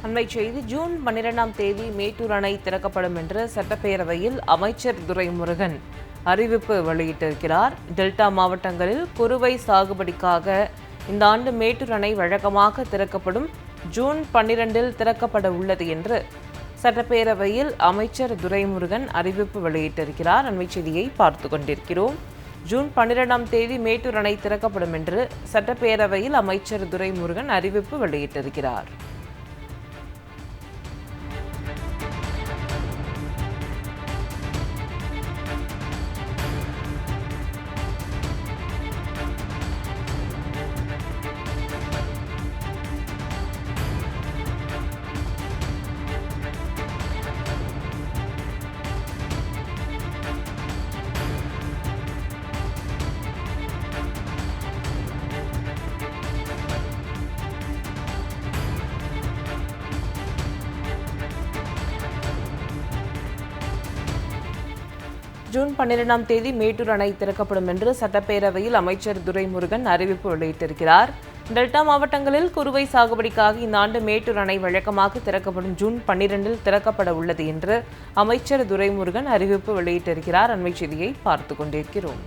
அண்மைச் செய்தி. ஜூன் 12ஆம் தேதி மேட்டூர் அணை திறக்கப்படும் என்று சட்டப்பேரவையில் அமைச்சர் துரைமுருகன் அறிவிப்பு வெளியிட்டிருக்கிறார். டெல்டா மாவட்டங்களில் குறுவை சாகுபடிக்காக இந்த ஆண்டு மேட்டூர் அணை வழக்கமாக திறக்கப்படும். ஜூன் 12இல் திறக்கப்பட உள்ளது என்று சட்டப்பேரவையில் அமைச்சர் துரைமுருகன் அறிவிப்பு வெளியிட்டிருக்கிறார். அண்மைச் செய்தியை பார்த்து கொண்டிருக்கிறோம். ஜூன் 12ஆம் தேதி மேட்டூர் அணை திறக்கப்படும் என்று சட்டப்பேரவையில் அமைச்சர் துரைமுருகன் அறிவிப்பு வெளியிட்டிருக்கிறார். ஜூன் 12ஆம் தேதி மேட்டூர் அணை திறக்கப்படும் என்று சட்டப்பேரவையில் அமைச்சர் துரைமுருகன் அறிவிப்பு வெளியிட்டிருக்கிறார். டெல்டா மாவட்டங்களில் குறுவை சாகுபடிக்காக இந்த ஆண்டு மேட்டூர் அணை வழக்கமாக திறக்கப்படும். ஜூன் 12இல் திறக்கப்பட உள்ளது என்று அமைச்சர் துரைமுருகன் அறிவிப்பு வெளியிட்டிருக்கிறார். அண்மைச் செய்தியை பார்த்து கொண்டிருக்கிறோம்.